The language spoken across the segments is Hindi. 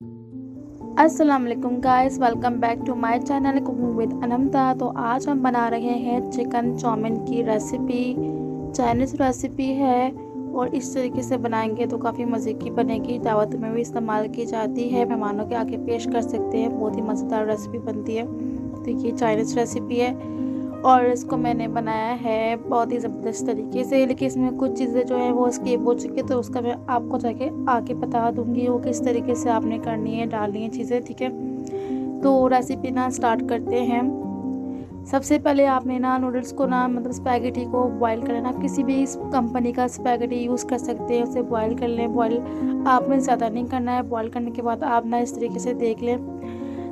अस्सलाम वालेकुम guys, welcome back to my channel cooking with Anamta. तो आज हम बना रहे हैं चिकन चाउमीन की रेसिपी। चाइनीज़ रेसिपी है और इस तरीके से बनाएंगे तो काफ़ी मज़े की बनेगी। दावत में भी इस्तेमाल की जाती है, मेहमानों के आगे पेश कर सकते हैं। बहुत ही मज़ेदार रेसिपी बनती है। तो ये चाइनीज़ रेसिपी है और इसको मैंने बनाया है बहुत ही ज़बरदस्त तरीके से, लेकिन इसमें कुछ चीज़ें जो है वो स्किप हो चुकी है, तो उसका मैं आपको जाके आगे बता दूँगी वो किस तरीके से आपने करनी है, डालनी है चीज़ें, ठीक है। तो रेसिपी ना स्टार्ट करते हैं। सबसे पहले आपने ना नूडल्स को ना मतलब स्पैगेटी को बॉईल कर लेना। किसी भी इस कंपनी का स्पैगेटी यूज़ कर सकते हैं, उसे बॉईल कर लें। बॉईल आपने ज़्यादा नहीं करना है। बॉईल करने के बाद आप ना इस तरीके से देख लें,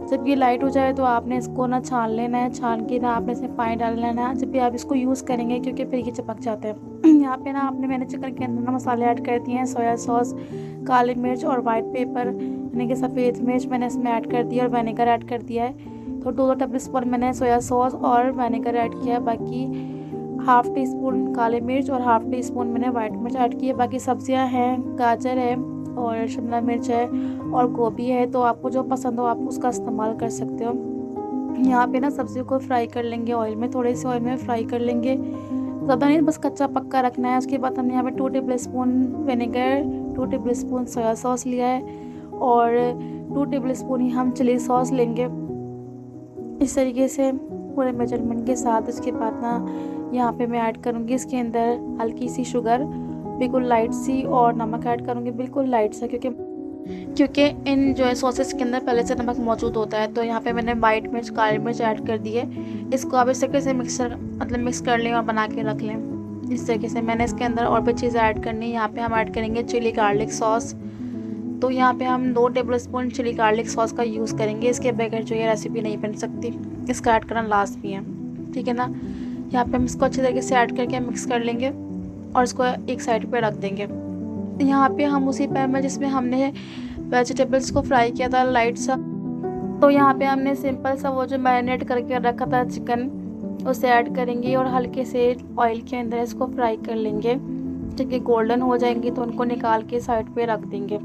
जब ये लाइट हो जाए तो आपने इसको ना छान लेना है। छान के ना आपने इसमें पानी डाल लेना है जब भी आप इसको यूज़ करेंगे, क्योंकि फिर ये चिपक जाते हैं। यहाँ पे ना मैंने चिकन के अंदर ना मसाले ऐड कर दिए हैं। सोया सॉस, काली मिर्च और वाइट पेपर यानी कि सफ़ेद मिर्च मैंने इसमें ऐड कर दिया और विनेगर ऐड कर दिया है। तो 2 टेबल स्पून मैंने सोया सॉस और विनेगर ऐड किया। बाकी हाफ़ टी स्पून काली मिर्च और हाफ़ टी स्पून मैंने वाइट मिर्च ऐड की है। बाकी सब्जियां हैं, गाजर है और शिमला मिर्च है और गोभी है, तो आपको जो पसंद हो आप उसका इस्तेमाल कर सकते हो। यहाँ पे ना सब्जियों को फ्राई कर लेंगे ऑयल में, थोड़े से ऑयल में फ्राई कर लेंगे, ज़्यादा नहीं, बस कच्चा पक्का रखना है। उसके बाद हमने यहाँ पे 2 table spoon vinegar, 2 table spoon soya sauce लिया है और 2 टेबल स्पून ही हम चिली सॉस लेंगे, इस तरीके से पूरे मेजरमेंट के साथ। उसके बाद ना यहाँ पे मैं ऐड करूँगी इसके अंदर हल्की सी शुगर, बिल्कुल लाइट सी, और नमक ऐड करूँगी बिल्कुल लाइट सा, क्योंकि इन जो है सॉसेस के अंदर पहले से नमक मौजूद होता है। तो यहाँ पे मैंने वाइट मिर्च, काली मिर्च ऐड कर दी है। इसको आप इस तरीके से मिक्स कर लें और बना के रख लें। इस तरीके से मैंने इसके अंदर और भी चीज़ें ऐड करनी है। यहाँ पे हम ऐड करेंगे चिली गार्लिक सॉस। तो यहाँ पे हम 2 tablespoon chilli garlic sauce का यूज़ करेंगे। इसके बगैर जो ये रेसिपी नहीं बन सकती, इसका ऐड करना लास्ट में है, ठीक है ना। यहाँ पे हम इसको अच्छे तरीके से ऐड करके मिक्स कर लेंगे और इसको एक साइड पे रख देंगे। यहाँ पे हम उसी पैन में जिसमें हमने वेजिटेबल्स को फ्राई किया था लाइट सा, तो यहाँ पे हमने सिंपल सा वो जो मैरिनेट करके रखा था चिकन, उसे ऐड करेंगे और हल्के से ऑयल के अंदर इसको फ्राई कर लेंगे। जब ये गोल्डन हो जाएंगी तो उनको निकाल के साइड पे रख देंगे।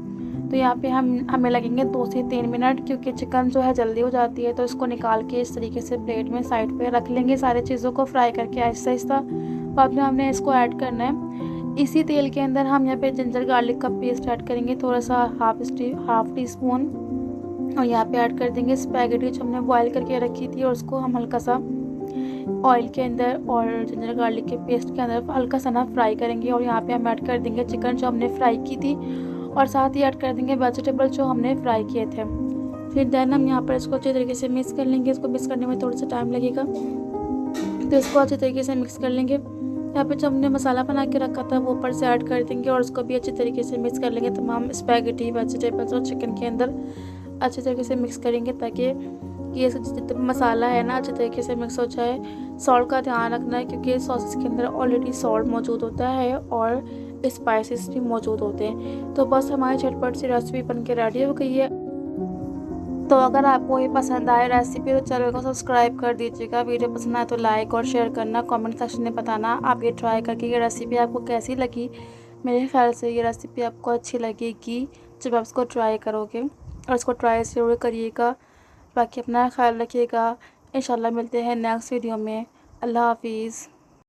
तो यहाँ पे हमें लगेंगे 2 से 3 मिनट, क्योंकि चिकन जो है जल्दी हो जाती है। तो इसको निकाल के इस तरीके से प्लेट में साइड पे रख लेंगे, सारी चीज़ों को फ्राई करके आहिस्ता आहिस्ता। बाद में हमने इसको ऐड करना है इसी तेल के अंदर। हम यहाँ पे जिंजर गार्लिक का पेस्ट ऐड करेंगे, थोड़ा सा हाफ टी स्पून, और यहाँ पे ऐड कर देंगे स्पैगेटी जो हमने बॉईल करके रखी थी, और उसको हम हल्का सा ऑयल के अंदर और जिंजर गार्लिक के पेस्ट के अंदर हल्का सा ना फ्राई करेंगे। और यहाँ पे हम ऐड कर देंगे चिकन जो हमने फ्राई की थी, और साथ ही ऐड कर देंगे वेजिटेबल जो हमने फ्राई किए थे। फिर देन हम यहाँ पर इसको अच्छे तरीके से मिक्स कर लेंगे। इसको मिक्स करने में थोड़ा सा टाइम लगेगा, तो इसको अच्छे तरीके से मिक्स कर लेंगे। यहाँ पे जो हमने मसाला बना के रखा था वो ऊपर से ऐड कर देंगे और उसको भी अच्छे तरीके से मिक्स कर लेंगे। तमाम स्पैगेटी, वेजिटेबल्स और चिकन के अंदर अच्छे तरीके से मिक्स करेंगे, ताकि ये जितना मसाला है ना अच्छे तरीके से मिक्स हो जाए। सॉल्ट का ध्यान रखना है, क्योंकि सॉसेस के अंदर ऑलरेडी सॉल्ट मौजूद होता है और स्पाइसेस भी मौजूद होते हैं। तो बस हमारी झटपट सी रेसिपी बन के रेडी हो गई है। तो अगर आपको ये पसंद आए रेसिपी तो चैनल को सब्सक्राइब कर दीजिएगा। वीडियो पसंद आए तो लाइक और शेयर करना, कमेंट सेक्शन में बताना आप ये ट्राई करके ये रेसिपी आपको कैसी लगी। मेरे ख्याल से ये रेसिपी आपको अच्छी लगेगी जब आप इसको ट्राई करोगे, और इसको ट्राई ज़रूर करिएगा। बाकी अपना ख्याल रखिएगा। इंशाल्लाह मिलते हैं नेक्स्ट वीडियो में। अल्लाह हाफिज़।